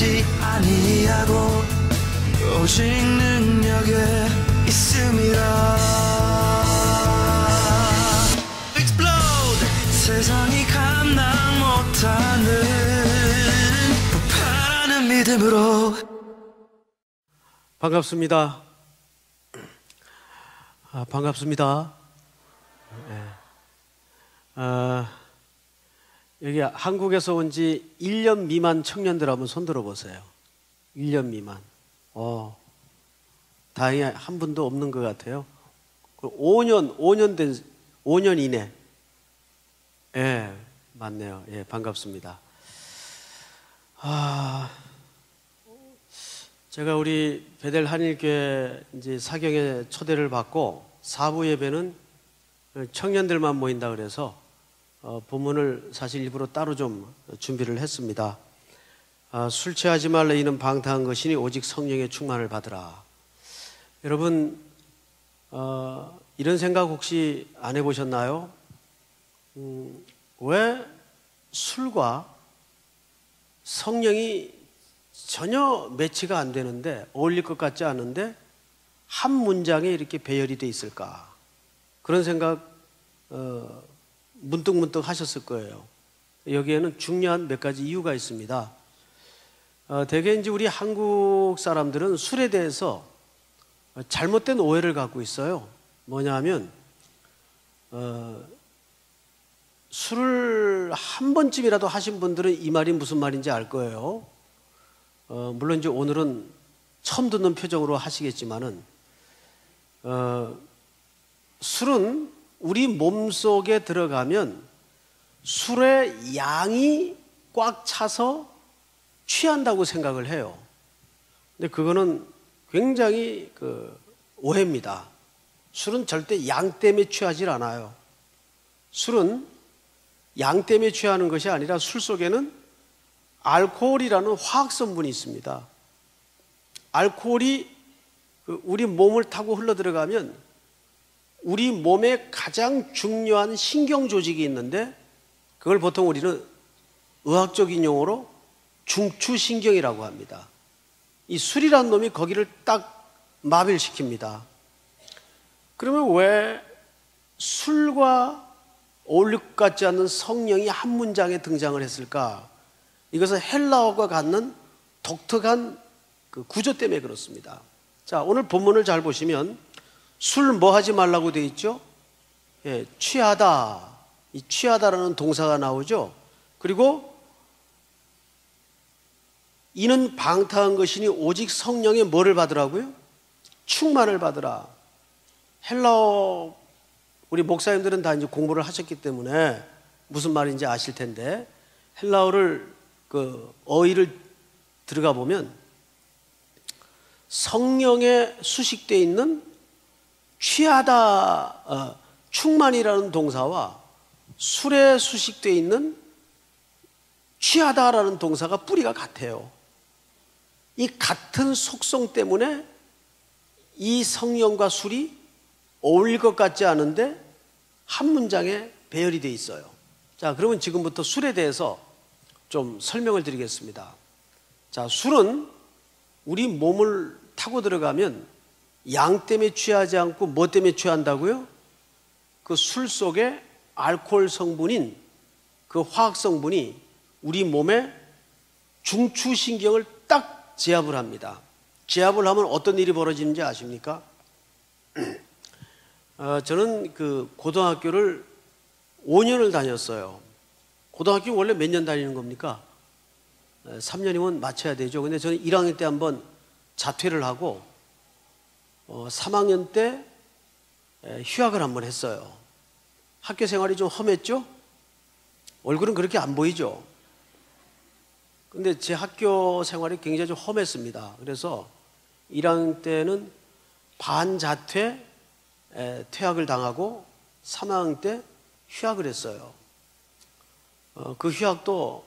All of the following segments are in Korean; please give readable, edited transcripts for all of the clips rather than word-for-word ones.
하지 아니하고 오직 능력에 있음이라. Explode! 세상이 감당 못하는 폭발하는 믿음으로. 반갑습니다. 반갑습니다. 여기 한국에서 온 지 1년 미만 청년들 한번 손 들어보세요. 1년 미만. 다행히 한 분도 없는 것 같아요. 5년 이내. 예, 맞네요. 예, 반갑습니다. 제가 우리 베델 한일교회 이제 사경에 초대를 받고 4부 예배는 청년들만 모인다 그래서 본문을 사실 일부러 따로 좀 준비를 했습니다. 술 취하지 말라 이는 방탕한 것이니 오직 성령의 충만을 받으라. 여러분 이런 생각 혹시 안 해보셨나요? 왜 술과 성령이 전혀 매치가 안 되는데, 어울릴 것 같지 않은데 한 문장에 이렇게 배열이 돼 있을까? 그런 생각 문득문득 하셨을 거예요. 여기에는 중요한 몇 가지 이유가 있습니다. 대개 이제 우리 한국 사람들은 술에 대해서 잘못된 오해를 갖고 있어요. 뭐냐 하면 술을 한 번쯤이라도 하신 분들은 이 말이 무슨 말인지 알 거예요. 물론 이제 오늘은 처음 듣는 표정으로 하시겠지만은 술은 우리 몸속에 들어가면 술의 양이 꽉 차서 취한다고 생각을 해요. 근데 그거는 굉장히 오해입니다. 술은 절대 양 때문에 취하질 않아요. 술은 양 때문에 취하는 것이 아니라 술 속에는 알코올이라는 화학 성분이 있습니다. 알코올이 우리 몸을 타고 흘러 들어가면 우리 몸에 가장 중요한 신경 조직이 있는데, 그걸 보통 우리는 의학적인 용어로 중추신경이라고 합니다. 이 술이라는 놈이 거기를 딱 마비를 시킵니다. 그러면 왜 술과 어울릴 것 같지 않는 성령이 한 문장에 등장을 했을까? 이것은 헬라어가 갖는 독특한 구조 때문에 그렇습니다. 자, 오늘 본문을 잘 보시면 술 뭐 하지 말라고 되어 있죠? 예, 취하다. 이 취하다라는 동사가 나오죠. 그리고 이는 방탕한 것이니 오직 성령의 뭐를 받으라고요? 충만을 받으라. 헬라어 우리 목사님들은 다 이제 공부를 하셨기 때문에 무슨 말인지 아실 텐데, 헬라어를 어휘를 들어가 보면 성령에 수식되어 있는 취하다, 충만이라는 동사와 술에 수식되어 있는 취하다라는 동사가 뿌리가 같아요. 이 같은 속성 때문에 이 성령과 술이 어울릴 것 같지 않은데 한 문장에 배열이 되어 있어요. 자, 그러면 지금부터 술에 대해서 좀 설명을 드리겠습니다. 자, 술은 우리 몸을 타고 들어가면 양 때문에 취하지 않고 뭐 때문에 취한다고요? 그 술 속에 알코올 성분인 그 화학 성분이 우리 몸의 중추신경을 딱 제압을 합니다. 제압을 하면 어떤 일이 벌어지는지 아십니까? 저는 고등학교를 5년을 다녔어요. 고등학교 원래 몇 년 다니는 겁니까? 3년이면 맞춰야 되죠. 근데 저는 1학년 때 한번 자퇴를 하고 3학년 때 휴학을 한번 했어요. 학교 생활이 좀 험했죠? 얼굴은 그렇게 안 보이죠? 근데 제 학교 생활이 굉장히 좀 험했습니다. 그래서 1학년 때는 반자퇴 퇴학을 당하고 3학년 때 휴학을 했어요. 그 휴학도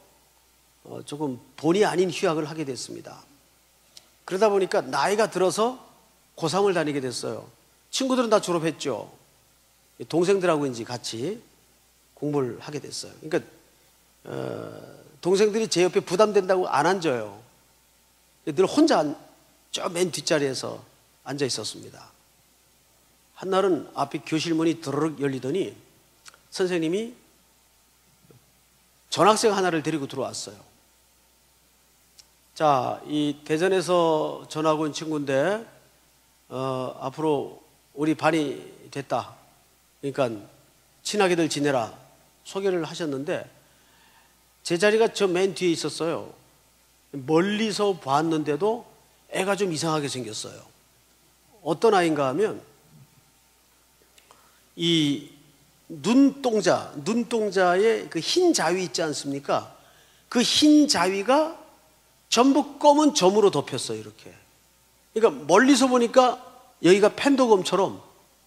조금 본의 아닌 휴학을 하게 됐습니다. 그러다 보니까 나이가 들어서 고3을 다니게 됐어요. 친구들은 다 졸업했죠. 동생들하고 이제 같이 공부를 하게 됐어요. 그러니까 동생들이 제 옆에 부담된다고 안 앉아요. 늘 혼자 저 맨 뒷자리에서 앉아 있었습니다. 한날은 앞에 교실 문이 드르륵 열리더니 선생님이 전학생 하나를 데리고 들어왔어요. 자, 이 대전에서 전학 온 친구인데 앞으로 우리 반이 됐다. 그러니까 친하게들 지내라. 소개를 하셨는데 제 자리가 저 맨 뒤에 있었어요. 멀리서 봤는데도 애가 좀 이상하게 생겼어요. 어떤 아이인가 하면 이 눈동자에 그 흰 자위 있지 않습니까? 그 흰 자위가 전부 검은 점으로 덮였어요, 이렇게. 그러니까 멀리서 보니까 여기가 펜더검처럼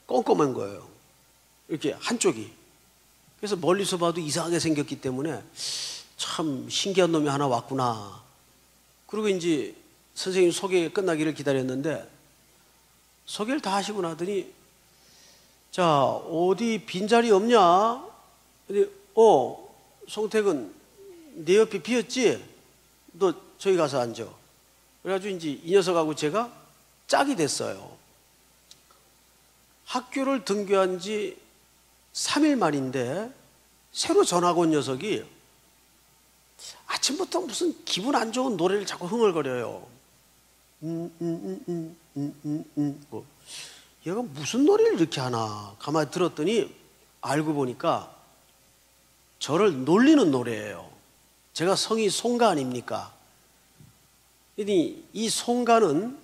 껌껌한 거예요. 이렇게 한쪽이. 그래서 멀리서 봐도 이상하게 생겼기 때문에 참 신기한 놈이 하나 왔구나. 그리고 이제 선생님 소개 끝나기를 기다렸는데 소개를 다 하시고 나더니 자, 어디 빈자리 없냐? 근데 송택은 내 옆에 비었지? 너 저기 가서 앉아. 그래가지고 이제 이 녀석하고 제가 짝이 됐어요. 학교를 등교한 지 3일 만인데 새로 전학 온 녀석이 아침부터 무슨 기분 안 좋은 노래를 자꾸 흥얼거려요. 뭐 얘가 무슨 노래를 이렇게 하나 가만히 들었더니 알고 보니까 저를 놀리는 노래예요. 제가 성이 송가 아닙니까? 이 송가는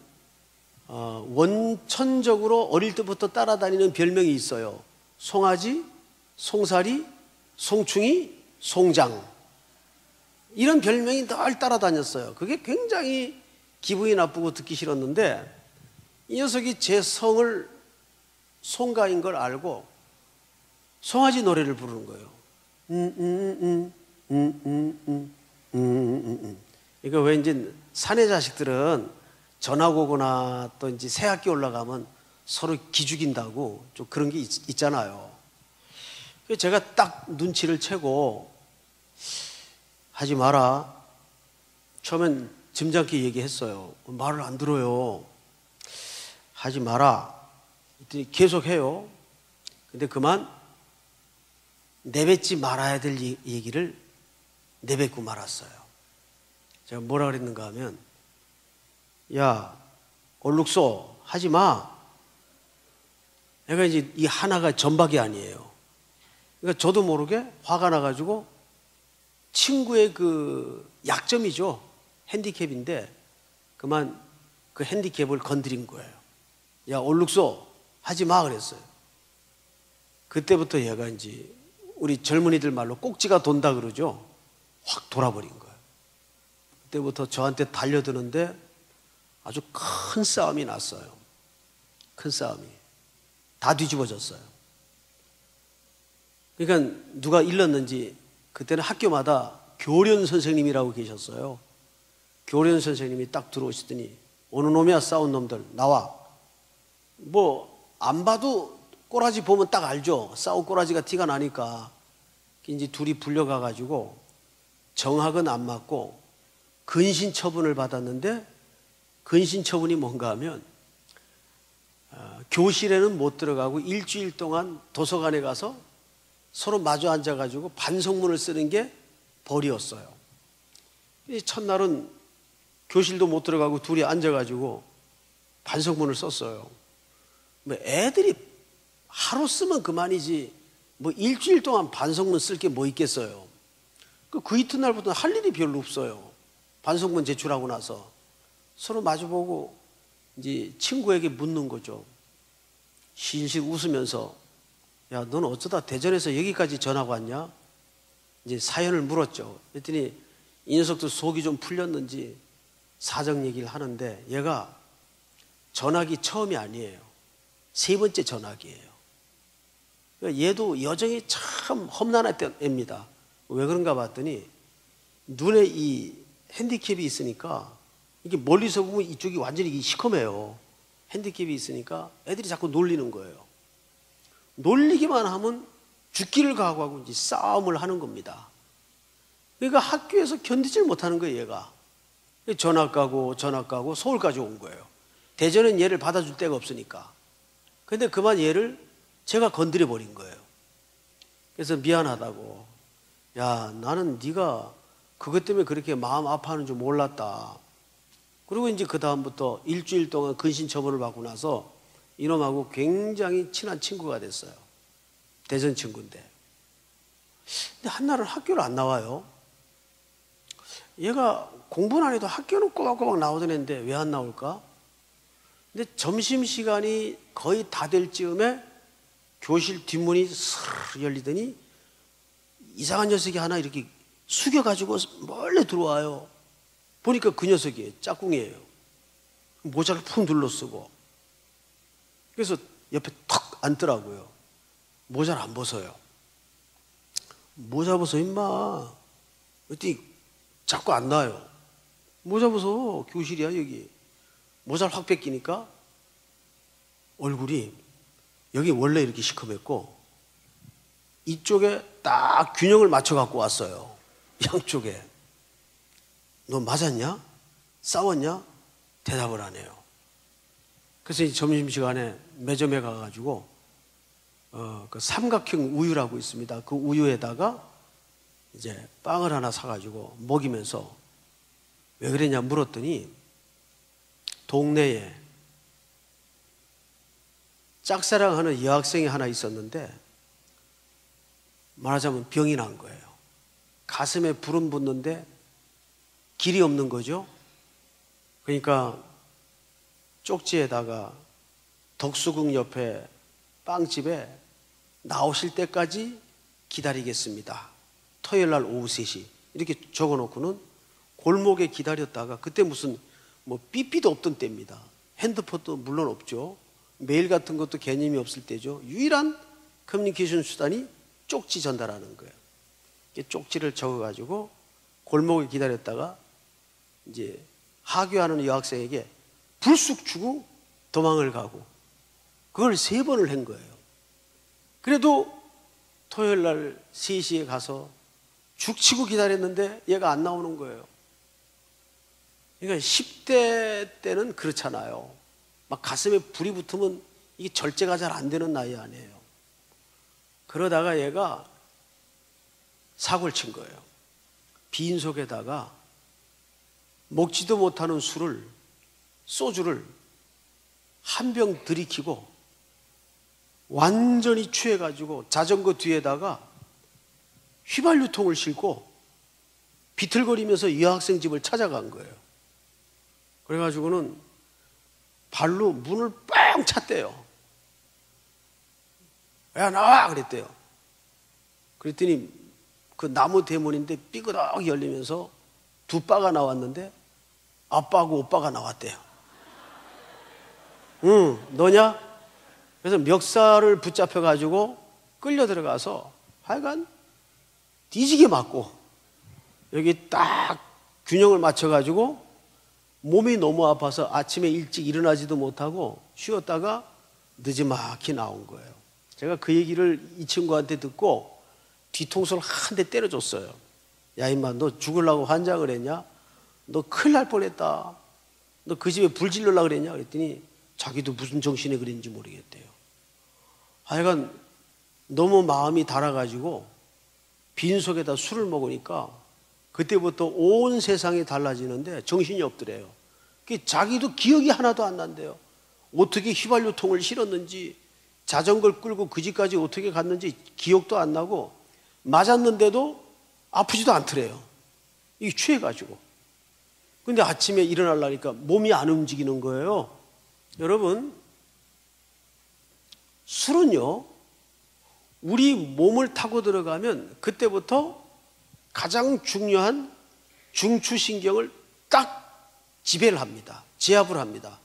원천적으로 어릴 때부터 따라다니는 별명이 있어요. 송아지, 송사리, 송충이, 송장. 이런 별명이 늘 따라다녔어요. 그게 굉장히 기분이 나쁘고 듣기 싫었는데 이 녀석이 제 성을 송가인 걸 알고 송아지 노래를 부르는 거예요. 이거 왠지 사내 자식들은 전학 오거나 또 이제 새 학기 올라가면 서로 기죽인다고 좀 그런 게 있잖아요. 그래서 제가 딱 눈치를 채고 하지 마라. 처음엔 점잖게 얘기했어요. 말을 안 들어요. 하지 마라. 계속 해요. 근데 그만 내뱉지 말아야 될 얘기를 내뱉고 말았어요. 제가 뭐라 그랬는가 하면 야, 얼룩소 하지 마. 내가 이제 이 하나가 전박이 아니에요. 그러니까 저도 모르게 화가 나가지고 친구의 그 약점이죠. 핸디캡인데 그만 그 핸디캡을 건드린 거예요. 야, 얼룩소 하지 마 그랬어요. 그때부터 얘가 이제 우리 젊은이들 말로 꼭지가 돈다 그러죠. 확 돌아버린 거예요. 그때부터 저한테 달려드는데 아주 큰 싸움이 났어요. 큰 싸움이. 다 뒤집어졌어요. 그러니까 누가 일렀는지 그때는 학교마다 교련 선생님이라고 계셨어요. 교련 선생님이 딱 들어오시더니 어느 놈이야 싸운 놈들 나와. 뭐 안 봐도 꼬라지 보면 딱 알죠. 싸운 꼬라지가 티가 나니까. 이제 둘이 불려가가지고 정학은 안 맞고 근신 처분을 받았는데 근신 처분이 뭔가 하면 교실에는 못 들어가고 일주일 동안 도서관에 가서 서로 마주 앉아가지고 반성문을 쓰는 게 벌이었어요. 첫날은 교실도 못 들어가고 둘이 앉아가지고 반성문을 썼어요. 뭐 애들이 하루 쓰면 그만이지 뭐 일주일 동안 반성문 쓸 게 뭐 있겠어요. 그 이튿날부터는 할 일이 별로 없어요. 반성문 제출하고 나서 서로 마주보고 이제 친구에게 묻는 거죠. 실실 웃으면서 야, 넌 어쩌다 대전에서 여기까지 전학 왔냐? 이제 사연을 물었죠. 그랬더니 이 녀석도 속이 좀 풀렸는지 사정 얘기를 하는데 얘가 전학이 처음이 아니에요. 3번째 전학이에요. 얘도 여정이 참 험난했던 애입니다. 왜 그런가 봤더니 눈에 이 핸디캡이 있으니까 이게 멀리서 보면 이쪽이 완전히 시커매요. 핸디캡이 있으니까 애들이 자꾸 놀리는 거예요. 놀리기만 하면 죽기를 각오하고 이제 싸움을 하는 겁니다. 그러니까 학교에서 견디질 못하는 거예요, 얘가. 전학 가고 서울까지 온 거예요. 대전은 얘를 받아줄 데가 없으니까. 근데 그만 얘를 제가 건드려 버린 거예요. 그래서 미안하다고. 야, 나는 네가 그것 때문에 그렇게 마음 아파하는 줄 몰랐다. 그리고 이제 그 다음부터 일주일 동안 근신 처분을 받고 나서 이놈하고 굉장히 친한 친구가 됐어요. 대전 친구인데. 근데 한날은 학교를 안 나와요. 얘가 공부는 안 해도 학교는 꼬박꼬박 나오던 애인데 왜 안 나올까? 근데 점심시간이 거의 다 될 즈음에 교실 뒷문이 스르르 열리더니 이상한 녀석이 하나 이렇게 숙여가지고 멀리 들어와요. 보니까 그 녀석이에요. 짝꿍이에요. 모자를 푹 눌러쓰고. 그래서 옆에 턱 앉더라고요. 모자를 안 벗어요. 모자 벗어 임마. 어디 자꾸 안 나요. 모자 벗어. 교실이야 여기. 모자를 확 벗기니까 얼굴이 여기 원래 이렇게 시커맸고 이쪽에 딱 균형을 맞춰 갖고 왔어요. 양쪽에. 너 맞았냐? 싸웠냐? 대답을 안 해요. 그래서 이제 점심시간에 매점에 가가지고 그 삼각형 우유라고 있습니다. 그 우유에다가 이제 빵을 하나 사가지고 먹이면서 왜 그랬냐 물었더니 동네에 짝사랑하는 여학생이 하나 있었는데 말하자면 병이 난 거예요. 가슴에 불은 붙는데 길이 없는 거죠. 그러니까 쪽지에다가 덕수궁 옆에 빵집에 나오실 때까지 기다리겠습니다. 토요일 날 오후 3시 이렇게 적어놓고는 골목에 기다렸다가 그때 무슨 뭐 삐삐도 없던 때입니다. 핸드폰도 물론 없죠. 메일 같은 것도 개념이 없을 때죠. 유일한 커뮤니케이션 수단이 쪽지 전달하는 거예요. 쪽지를 적어가지고 골목에 기다렸다가 이제 하교하는 여학생에게 불쑥 주고 도망을 가고 그걸 3번을 한 거예요. 그래도 토요일 날 3시에 가서 죽치고 기다렸는데 얘가 안 나오는 거예요. 그러니까 10대 때는 그렇잖아요. 막 가슴에 불이 붙으면 이게 절제가 잘 안 되는 나이 아니에요. 그러다가 얘가 사고를 친 거예요. 빈속에다가 먹지도 못하는 소주를 한 병 들이키고 완전히 취해가지고 자전거 뒤에다가 휘발유통을 싣고 비틀거리면서 여학생 집을 찾아간 거예요. 그래가지고는 발로 문을 뻥 찼대요. 야 나와 그랬대요. 그랬더니 그 나무 대문인데 삐그덕 열리면서 2바가 나왔는데 아빠하고 오빠가 나왔대요. 응, 너냐? 그래서 멱살을 붙잡혀가지고 끌려 들어가서 하여간 뒤지게 맞고 여기 딱 균형을 맞춰가지고 몸이 너무 아파서 아침에 일찍 일어나지도 못하고 쉬었다가 늦지막히 나온 거예요. 제가 그 얘기를 이 친구한테 듣고 뒤통수를 한 대 때려줬어요. 야 임마 너 죽으려고 환장을 했냐? 너 큰일 날 뻔했다. 너 그 집에 불 지르려고 그랬냐? 그랬더니 자기도 무슨 정신에 그랬는지 모르겠대요. 하여간 너무 마음이 달아가지고 빈속에다 술을 먹으니까 그때부터 온 세상이 달라지는데 정신이 없더래요. 자기도 기억이 하나도 안 난대요. 어떻게 휘발유통을 실었는지 자전거를 끌고 그 집까지 어떻게 갔는지 기억도 안 나고 맞았는데도 아프지도 않더래요. 이게 취해가지고. 근데 아침에 일어나려니까 몸이 안 움직이는 거예요. 여러분, 술은요, 우리 몸을 타고 들어가면 그때부터 가장 중요한 중추신경을 딱 지배를 합니다. 제압을 합니다.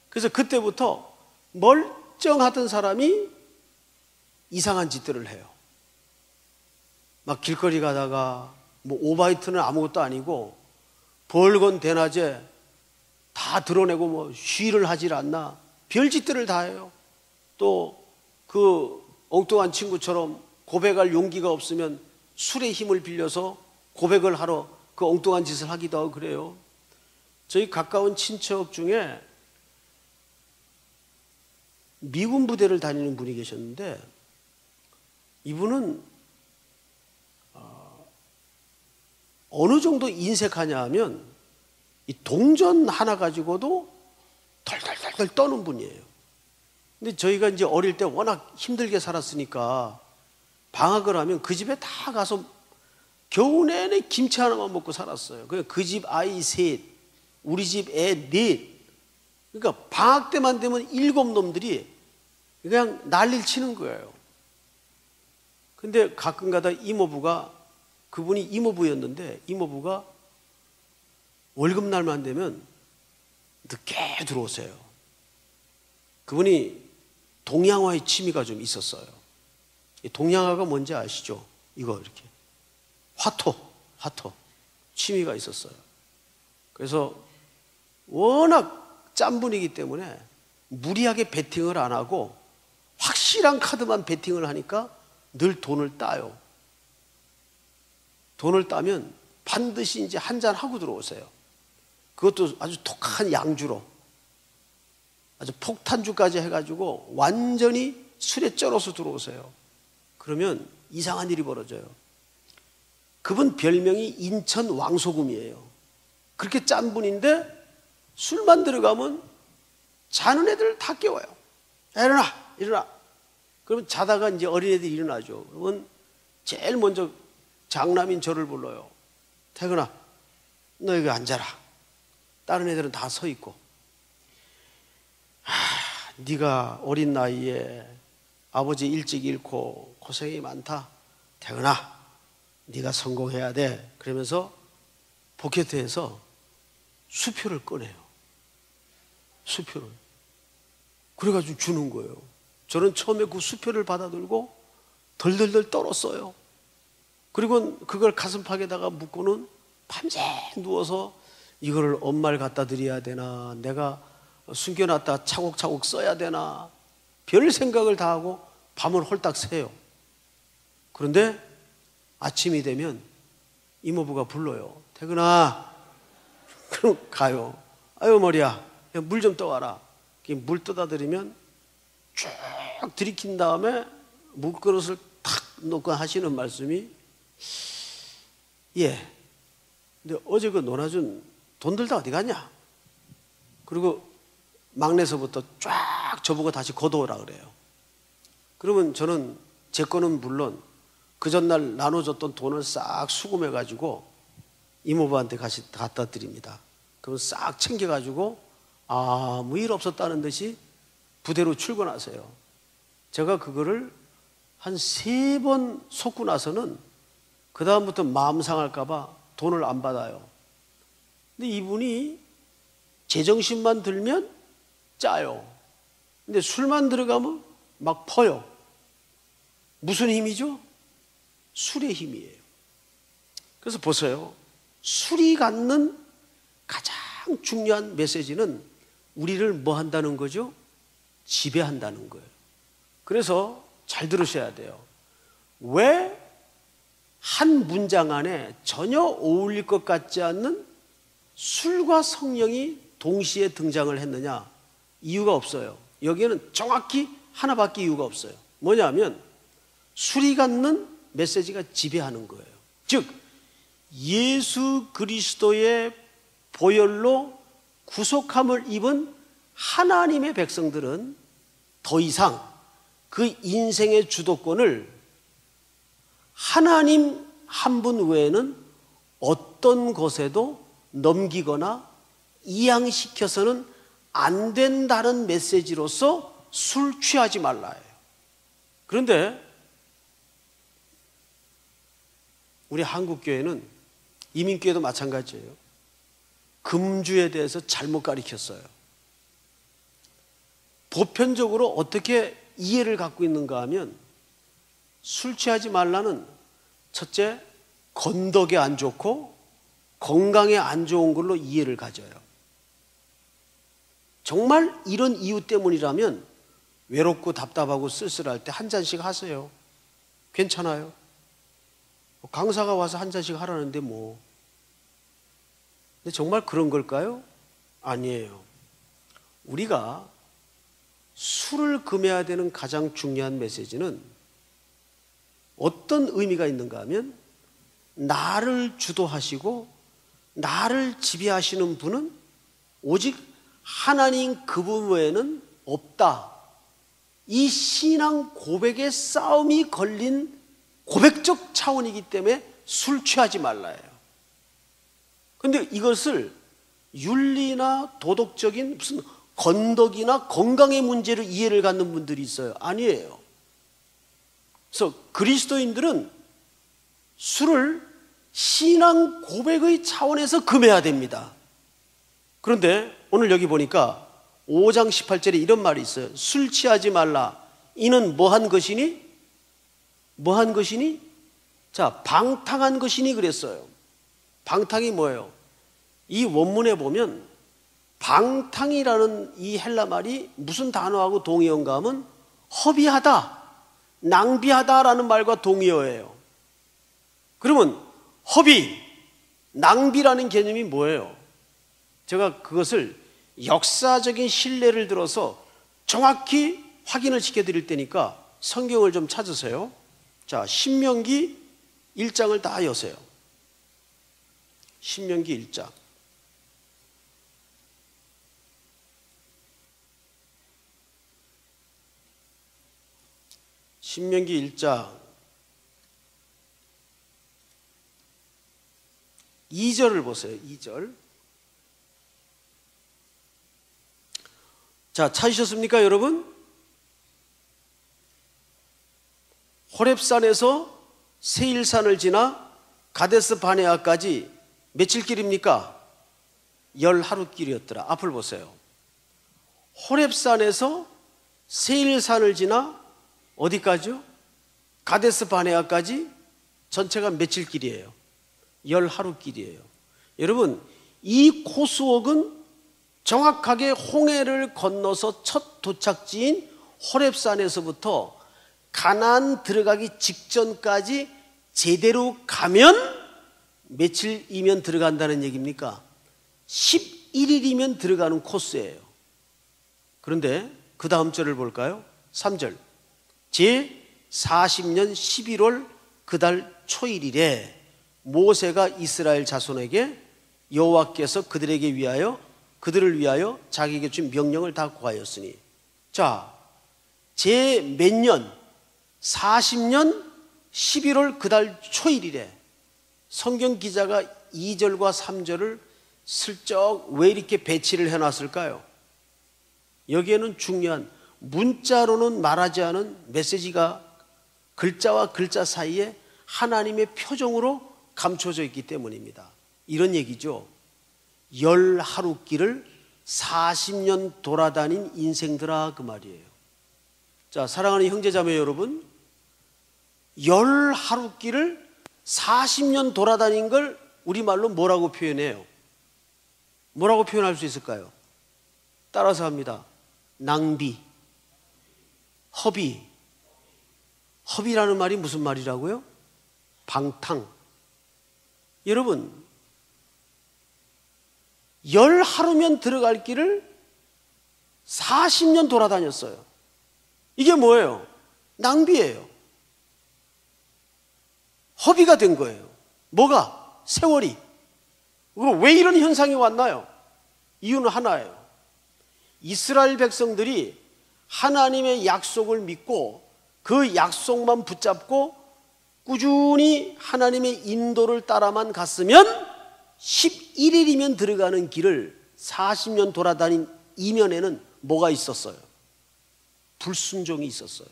그래서 그때부터 멀쩡하던 사람이 이상한 짓들을 해요. 막 길거리 가다가 뭐 오바이트는 아무것도 아니고 벌건 대낮에 다 드러내고 뭐 쉬를 하질 않나 별짓들을 다 해요. 또 그 엉뚱한 친구처럼 고백할 용기가 없으면 술의 힘을 빌려서 고백을 하러 그 엉뚱한 짓을 하기도 하고 그래요. 저희 가까운 친척 중에 미군 부대를 다니는 분이 계셨는데 이분은 어느 정도 인색하냐 하면 이 동전 하나 가지고도 덜덜덜 떠는 분이에요. 근데 저희가 이제 어릴 때 워낙 힘들게 살았으니까 방학을 하면 그 집에 다 가서 겨우 내내 김치 하나만 먹고 살았어요. 그 집 아이 셋, 우리 집 애 넷. 그러니까 방학 때만 되면 7놈들이 그냥 난리를 치는 거예요. 근데 가끔 가다 이모부가, 그분이 이모부였는데 이모부가 월급날만 되면 늦게 들어오세요. 그분이 동양화의 취미가 좀 있었어요. 동양화가 뭔지 아시죠? 이거 이렇게 화토 취미가 있었어요. 그래서 워낙 짠 분이기 때문에 무리하게 베팅을 안 하고 확실한 카드만 베팅을 하니까 늘 돈을 따요. 돈을 따면 반드시 이제 한 잔 하고 들어오세요. 그것도 아주 독한 양주로 아주 폭탄주까지 해가지고 완전히 술에 쩔어서 들어오세요. 그러면 이상한 일이 벌어져요. 그분 별명이 인천 왕소금이에요. 그렇게 짠 분인데 술만 들어가면 자는 애들 다 깨워요. 일어나. 그러면 자다가 이제 어린애들이 일어나죠. 그러면 제일 먼저 장남인 저를 불러요. 태근아, 너 여기 앉아라. 다른 애들은 다 서 있고. 네가 어린 나이에 아버지 일찍 잃고 고생이 많다. 태근아, 네가 성공해야 돼. 그러면서 포켓에서 수표를 꺼내요. 수표를. 그래가지고 주는 거예요. 저는 처음에 그 수표를 받아들고 덜덜덜 떨었어요. 그리고 그걸 가슴팍에다가 묶고는 밤새 누워서 이거를 엄마를 갖다 드려야 되나, 내가 숨겨놨다 차곡차곡 써야 되나, 별 생각을 다 하고 밤을 홀딱 새요. 그런데 아침이 되면 이모부가 불러요. 태근아. 그럼 가요. 아유 머리야, 물 좀 떠와라. 물 떠다 드리면 쭉 들이킨 다음에 물그릇을 탁 놓고 하시는 말씀이, 예, 근데 어제 그 논아준 돈들 다 어디 갔냐? 그리고 막내서부터 쫙 저보고 다시 걷어오라 그래요. 그러면 저는 제 거는 물론 그 전날 나눠줬던 돈을 싹 수금해가지고 이모부한테 갖다 드립니다. 그럼 싹 챙겨가지고 아무 일 없었다는 듯이 부대로 출근하세요. 제가 그거를 한 3번 속고 나서는 그 다음부터 마음 상할까봐 돈을 안 받아요. 근데 이분이 제정신만 들면 짜요. 근데 술만 들어가면 막 퍼요. 무슨 힘이죠? 술의 힘이에요. 그래서 보세요. 술이 갖는 가장 중요한 메시지는 우리를 뭐 한다는 거죠? 지배한다는 거예요. 그래서 잘 들으셔야 돼요. 왜 한 문장 안에 전혀 어울릴 것 같지 않는 술과 성령이 동시에 등장을 했느냐? 이유가 없어요. 여기에는 정확히 하나밖에 이유가 없어요. 뭐냐면 술이 갖는 메시지가 지배하는 거예요. 즉 예수 그리스도의 보혈로 구속함을 입은 하나님의 백성들은 더 이상 그 인생의 주도권을 하나님 한 분 외에는 어떤 것에도 넘기거나 이양시켜서는 안 된다는 메시지로서 술 취하지 말라예요. 그런데 우리 한국교회는, 이민교회도 마찬가지예요. 금주에 대해서 잘못 가르쳤어요. 보편적으로 어떻게 이해를 갖고 있는가 하면 술 취하지 말라는, 첫째, 건덕에 안 좋고 건강에 안 좋은 걸로 이해를 가져요. 정말 이런 이유 때문이라면 외롭고 답답하고 쓸쓸할 때 한 잔씩 하세요. 괜찮아요. 강사가 와서 한 잔씩 하라는데 뭐. 근데 정말 그런 걸까요? 아니에요. 우리가 술을 금해야 되는 가장 중요한 메시지는 어떤 의미가 있는가 하면, 나를 주도하시고 나를 지배하시는 분은 오직 하나님 그분 외에는 없다. 이 신앙 고백의 싸움이 걸린 고백적 차원이기 때문에 술 취하지 말라예요. 그런데 이것을 윤리나 도덕적인 무슨 건덕이나 건강의 문제로 이해를 갖는 분들이 있어요. 아니에요. 그래서 그리스도인들은 술을 신앙 고백의 차원에서 금해야 됩니다. 그런데 오늘 여기 보니까 5장 18절에 이런 말이 있어요. 술 취하지 말라. 이는 뭐한 것이니? 뭐한 것이니? 자, 방탕한 것이니 그랬어요. 방탕이 뭐예요? 이 원문에 보면 방탕이라는 이 헬라 말이 무슨 단어하고 동의어인가 하면 허비하다, 낭비하다라는 말과 동의어예요. 그러면 허비, 낭비라는 개념이 뭐예요? 제가 그것을 역사적인 신뢰를 들어서 정확히 확인을 시켜드릴 테니까 성경을 좀 찾으세요. 자, 신명기 1장을 다 여세요. 신명기 1장. 신명기 1장 2절을 보세요. 2절. 자, 찾으셨습니까, 여러분? 호렙산에서 세일산을 지나 가데스 바네아까지 며칠 길입니까? 10하루길이었더라. 앞을 보세요. 호렙산에서 세일산을 지나 어디까지요? 가데스 바네아까지 전체가 며칠 길이에요? 10하루길이에요. 여러분, 이 코스웍은 정확하게 홍해를 건너서 첫 도착지인 호렙산에서부터 가나안 들어가기 직전까지 제대로 가면 며칠이면 들어간다는 얘기입니까? 11일이면 들어가는 코스예요. 그런데 그 다음 절을 볼까요? 3절. 제 40년 11월 그달 초일일에 모세가 이스라엘 자손에게 여호와께서 그들을 위하여 자기에게 준 명령을 다 고하였으니. 자, 제 몇 년? 40년 11월 그달 초일일에. 성경 기자가 2절과 3절을 슬쩍 왜 이렇게 배치를 해놨을까요? 여기에는 중요한, 문자로는 말하지 않은 메시지가 글자와 글자 사이에 하나님의 표정으로 감춰져 있기 때문입니다. 이런 얘기죠. 10하루길을 40년 돌아다닌 인생들아, 그 말이에요. 자, 사랑하는 형제자매 여러분, 10하루길을 40년 돌아다닌 걸 우리말로 뭐라고 표현해요? 뭐라고 표현할 수 있을까요? 따라서 합니다. 낭비, 허비. 허비라는 말이 무슨 말이라고요? 방탕. 여러분, 10하루면 들어갈 길을 40년 돌아다녔어요. 이게 뭐예요? 낭비예요. 허비가 된 거예요. 뭐가? 세월이. 왜 이런 현상이 왔나요? 이유는 하나예요. 이스라엘 백성들이 하나님의 약속을 믿고 그 약속만 붙잡고 꾸준히 하나님의 인도를 따라만 갔으면 11일이면 들어가는 길을 40년 돌아다닌 이면에는 뭐가 있었어요? 불순종이 있었어요.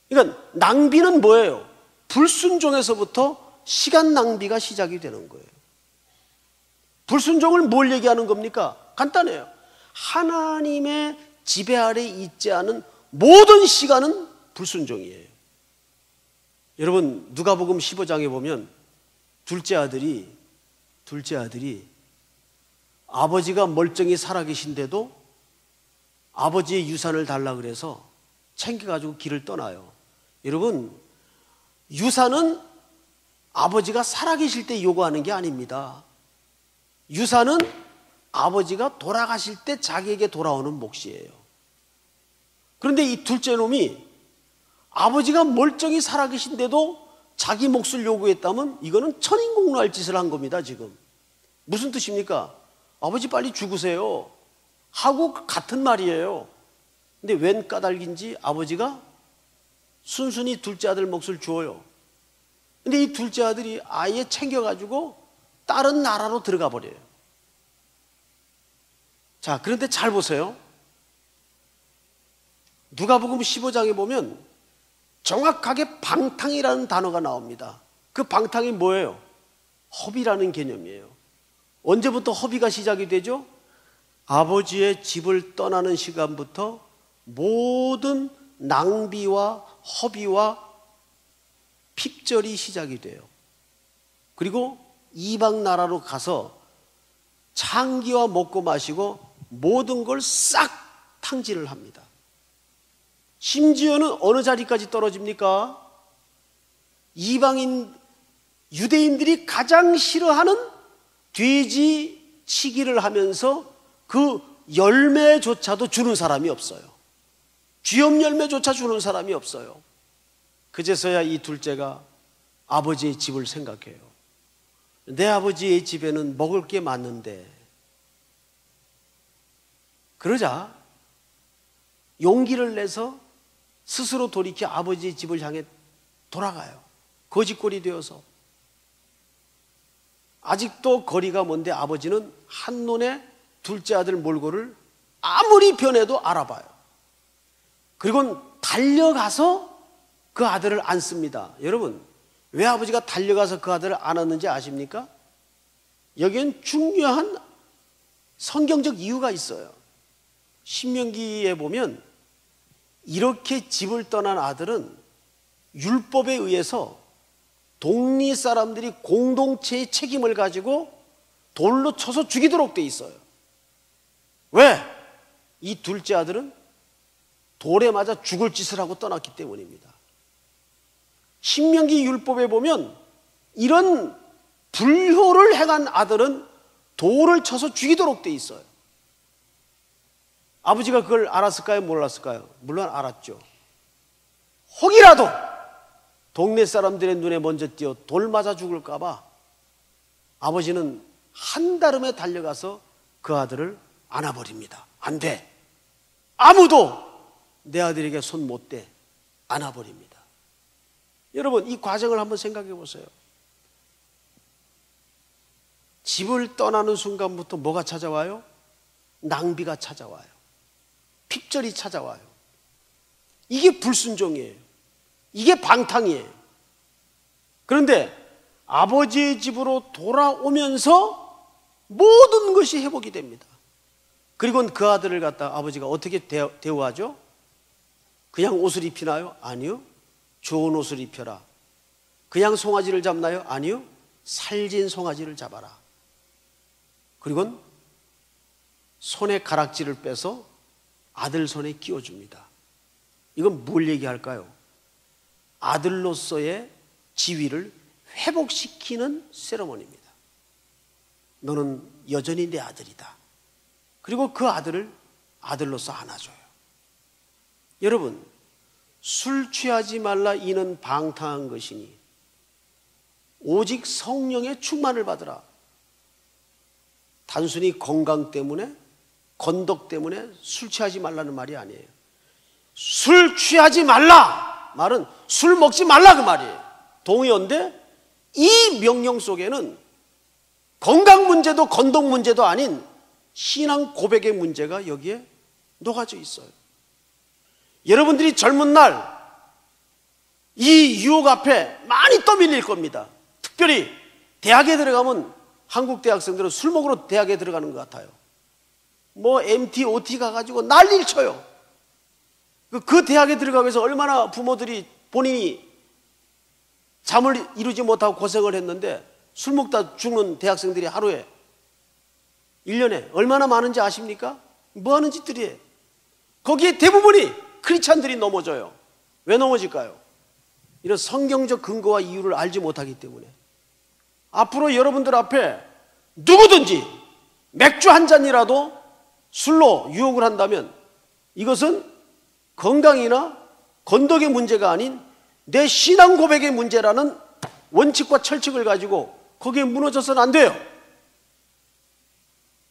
그러니까 낭비는 뭐예요? 불순종에서부터 시간 낭비가 시작이 되는 거예요. 불순종을 뭘 얘기하는 겁니까? 간단해요. 하나님의 지배 아래 있지 않은 모든 시간은 불순종이에요. 여러분, 누가복음 15장에 보면 둘째 아들이 아버지가 멀쩡히 살아계신데도 아버지의 유산을 달라 그래서 챙겨가지고 길을 떠나요. 여러분, 유산은 아버지가 살아계실 때 요구하는 게 아닙니다. 유산은 아버지가 돌아가실 때 자기에게 돌아오는 몫이에요. 그런데 이 둘째 놈이 아버지가 멀쩡히 살아계신데도 자기 몫을 요구했다면 이거는 천인공노할 짓을 한 겁니다. 지금 무슨 뜻입니까? 아버지 빨리 죽으세요 하고 같은 말이에요. 근데 웬 까닭인지 아버지가 순순히 둘째 아들 몫을 주어요. 근데 이 둘째 아들이 아예 챙겨가지고 다른 나라로 들어가 버려요. 자, 그런데 잘 보세요. 누가복음 15장에 보면 정확하게 방탕이라는 단어가 나옵니다. 그 방탕이 뭐예요? 허비라는 개념이에요. 언제부터 허비가 시작이 되죠? 아버지의 집을 떠나는 시간부터 모든 낭비와 허비와 핍절이 시작이 돼요. 그리고 이방 나라로 가서 창기와 먹고 마시고 모든 걸 싹 탕진을 합니다. 심지어는 어느 자리까지 떨어집니까? 이방인 유대인들이 가장 싫어하는 돼지 치기를 하면서 그 열매조차도 주는 사람이 없어요. 쥐염 열매조차 주는 사람이 없어요. 그제서야 이 둘째가 아버지의 집을 생각해요. 내 아버지의 집에는 먹을 게 많은데. 그러자 용기를 내서 스스로 돌이켜 아버지의 집을 향해 돌아가요. 거짓골이 되어서. 아직도 거리가 먼데 아버지는 한눈에 둘째 아들 몰골을 아무리 변해도 알아봐요. 그리고 달려가서 그 아들을 안습니다. 여러분, 왜 아버지가 달려가서 그 아들을 안았는지 아십니까? 여기엔 중요한 성경적 이유가 있어요. 신명기에 보면 이렇게 집을 떠난 아들은 율법에 의해서 동리 사람들이 공동체의 책임을 가지고 돌로 쳐서 죽이도록 돼 있어요. 왜? 이 둘째 아들은 돌에 맞아 죽을 짓을 하고 떠났기 때문입니다. 신명기 율법에 보면 이런 불효를 행한 아들은 돌을 쳐서 죽이도록 돼 있어요. 아버지가 그걸 알았을까요? 몰랐을까요? 물론 알았죠. 혹이라도 동네 사람들의 눈에 먼저 띄어 돌 맞아 죽을까 봐 아버지는 한달음에 달려가서 그 아들을 안아버립니다. 안 돼. 아무도 내 아들에게 손 못 대. 안아버립니다. 여러분, 이 과정을 한번 생각해 보세요. 집을 떠나는 순간부터 뭐가 찾아와요? 낭비가 찾아와요. 핍절이 찾아와요. 이게 불순종이에요. 이게 방탕이에요. 그런데 아버지의 집으로 돌아오면서 모든 것이 회복이 됩니다. 그리고 그 아들을 갖다 아버지가 어떻게 대우하죠? 그냥 옷을 입히나요? 아니요. 좋은 옷을 입혀라. 그냥 송아지를 잡나요? 아니요. 살진 송아지를 잡아라. 그리고 손에 가락지를 빼서 아들 손에 끼워줍니다. 이건 뭘 얘기할까요? 아들로서의 지위를 회복시키는 세레모니입니다. 너는 여전히 내 아들이다. 그리고 그 아들을 아들로서 안아줘요. 여러분, 술 취하지 말라 이는 방탕한 것이니 오직 성령의 충만을 받으라. 단순히 건강 때문에, 건덕 때문에 술 취하지 말라는 말이 아니에요. 술 취하지 말라 말은 술 먹지 말라 그 말이에요. 동의어인데 이 명령 속에는 건강 문제도 건덕 문제도 아닌 신앙 고백의 문제가 여기에 녹아져 있어요. 여러분들이 젊은 날 이 유혹 앞에 많이 떠밀릴 겁니다. 특별히 대학에 들어가면 한국 대학생들은 술 먹으러 대학에 들어가는 것 같아요. 뭐 MT, OT 가가지고 난리를 쳐요. 그 대학에 들어가기 위해서 얼마나 부모들이 본인이 잠을 이루지 못하고 고생을 했는데 술 먹다 죽는 대학생들이 하루에 1년에 얼마나 많은지 아십니까? 뭐 하는 짓들이에요? 거기에 대부분이 크리스찬들이 넘어져요. 왜 넘어질까요? 이런 성경적 근거와 이유를 알지 못하기 때문에. 앞으로 여러분들 앞에 누구든지 맥주 한 잔이라도 술로 유혹을 한다면 이것은 건강이나 건덕의 문제가 아닌 내 신앙 고백의 문제라는 원칙과 철칙을 가지고 거기에 무너져서는 안 돼요.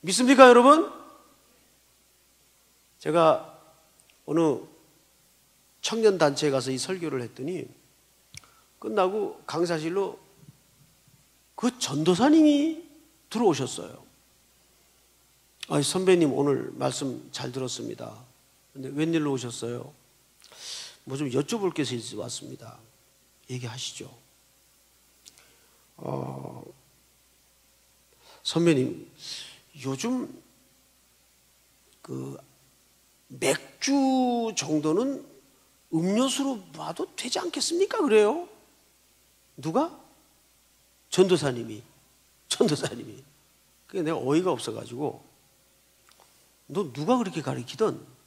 믿습니까, 여러분? 제가 어느 청년단체에 가서 이 설교를 했더니 끝나고 강사실로 그 전도사님이 들어오셨어요. 선배님 오늘 말씀 잘 들었습니다. 근데 웬일로 오셨어요? 뭐 좀 여쭤볼 게 있어서 왔습니다. 얘기하시죠. 선배님, 요즘 그 맥주 정도는 음료수로 봐도 되지 않겠습니까? 그래요? 누가? 전도사님이. 그게 내가 어이가 없어가지고, 너 누가 그렇게 가르치던?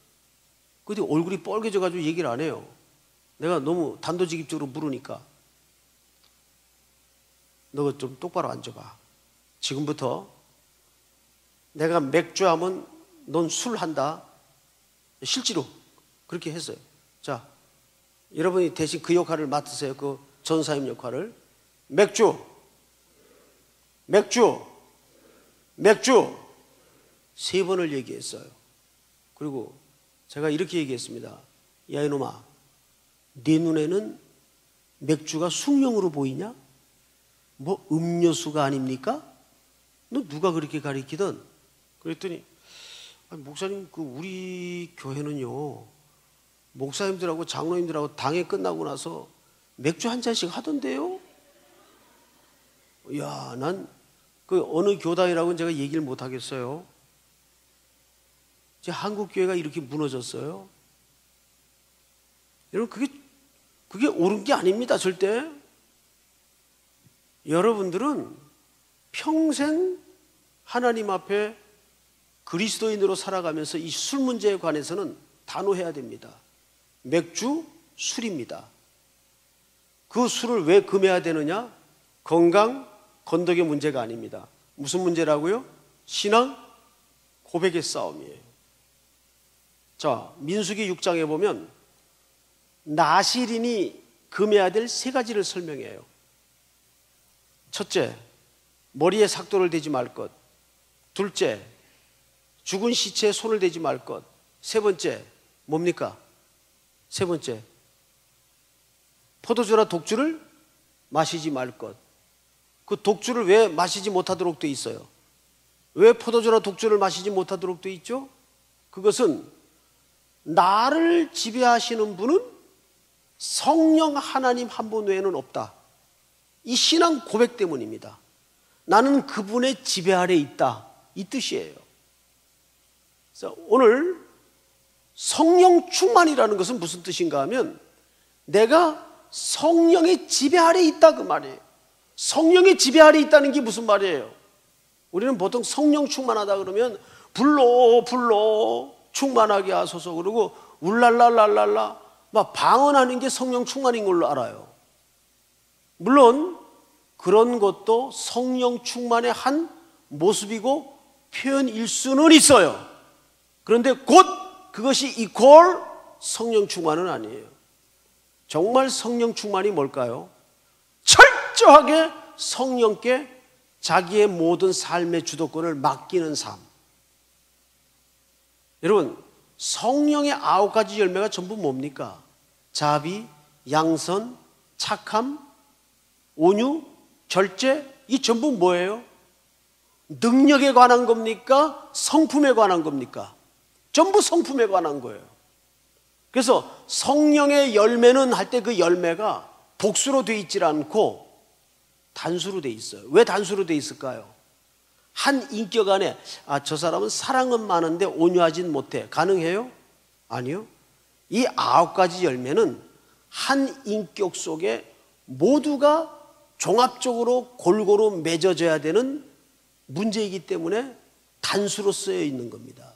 근데 얼굴이 뻘개져가지고 얘기를 안 해요. 내가 너무 단도직입적으로 물으니까. 너 좀 똑바로 앉아봐. 지금부터 내가 맥주 하면 넌 술 한다. 실제로 그렇게 했어요. 자, 여러분이 대신 그 역할을 맡으세요. 그 전사님 역할을. 맥주 세 번을 얘기했어요. 그리고 제가 이렇게 얘기했습니다. 야, 이놈아, 네 눈에는 맥주가 숭늉으로 보이냐? 뭐 음료수가 아닙니까? 너 누가 그렇게 가르치던? 그랬더니 목사님, 그 우리 교회는요, 목사님들하고 장로님들하고 당회 끝나고 나서 맥주 한 잔씩 하던데요? 야, 난 그 어느 교단이라고는 제가 얘기를 못 하겠어요. 이제 한국 교회가 이렇게 무너졌어요. 여러분, 그게 옳은 게 아닙니다, 절대. 여러분들은 평생 하나님 앞에 그리스도인으로 살아가면서 이 술 문제에 관해서는 단호해야 됩니다. 맥주, 술입니다. 그 술을 왜 금해야 되느냐? 건강, 건덕의 문제가 아닙니다. 무슨 문제라고요? 신앙, 고백의 싸움이에요. 자, 민수기 6장에 보면 나실인이 금해야 될 세 가지를 설명해요. 첫째, 머리에 삭도를 대지 말 것. 둘째, 죽은 시체에 손을 대지 말 것. 세 번째, 뭡니까? 세 번째, 포도주나 독주를 마시지 말 것. 그 독주를 왜 마시지 못하도록 돼 있어요? 왜 포도주나 독주를 마시지 못하도록 돼 있죠? 그것은 나를 지배하시는 분은 성령 하나님 한 분 외에는 없다. 이 신앙 고백 때문입니다. 나는 그분의 지배 아래 있다. 이 뜻이에요. 그래서 오늘 성령 충만이라는 것은 무슨 뜻인가 하면 내가 성령의 지배 아래 있다 그 말이에요. 성령의 지배 아래 있다는 게 무슨 말이에요? 우리는 보통 성령 충만하다 그러면 불러 충만하게 하소서 그러고 울랄랄랄랄라 막 방언하는 게 성령 충만인 걸로 알아요. 물론 그런 것도 성령 충만의 한 모습이고 표현일 수는 있어요. 그런데 곧 그것이 이퀄 성령 충만은 아니에요. 정말 성령 충만이 뭘까요? 철저하게 성령께 자기의 모든 삶의 주도권을 맡기는 삶. 여러분, 성령의 9가지 열매가 전부 뭡니까? 자비, 양선, 착함, 온유, 절제, 이 전부 뭐예요? 능력에 관한 겁니까? 성품에 관한 겁니까? 전부 성품에 관한 거예요. 그래서 성령의 열매는 할 때 그 열매가 복수로 돼 있질 않고 단수로 돼 있어요. 왜 단수로 돼 있을까요? 한 인격 안에 저 사람은 사랑은 많은데 온유하진 못해. 가능해요? 아니요. 이 9가지 열매는 한 인격 속에 모두가 종합적으로 골고루 맺어져야 되는 문제이기 때문에 단수로 쓰여 있는 겁니다.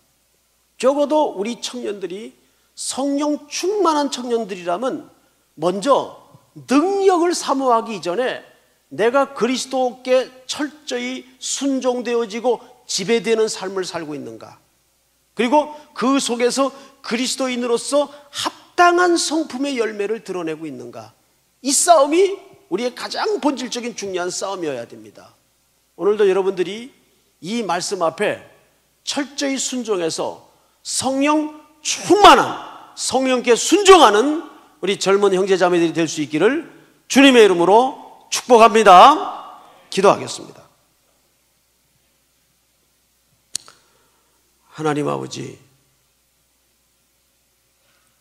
적어도 우리 청년들이 성령 충만한 청년들이라면 먼저 능력을 사모하기 이전에 내가 그리스도께 철저히 순종되어지고 지배되는 삶을 살고 있는가? 그리고 그 속에서 그리스도인으로서 합당한 성품의 열매를 드러내고 있는가? 이 싸움이 우리의 가장 본질적인 중요한 싸움이어야 됩니다. 오늘도 여러분들이 이 말씀 앞에 철저히 순종해서 성령 충만한, 성령께 순종하는 우리 젊은 형제자매들이 될 수 있기를 주님의 이름으로 축복합니다. 기도하겠습니다. 하나님 아버지,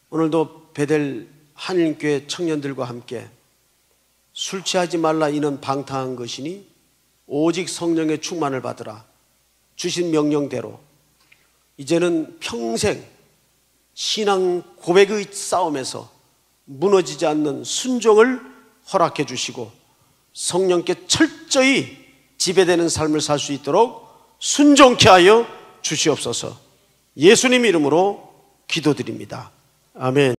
오늘도 베델 한인교회 청년들과 함께 술 취하지 말라 이는 방탕한 것이니 오직 성령의 충만을 받으라 주신 명령대로 이제는 평생 신앙 고백의 싸움에서 무너지지 않는 순종을 허락해 주시고 성령께 철저히 지배되는 삶을 살 수 있도록 순종케 하여 주시옵소서. 예수님 이름으로 기도드립니다. 아멘.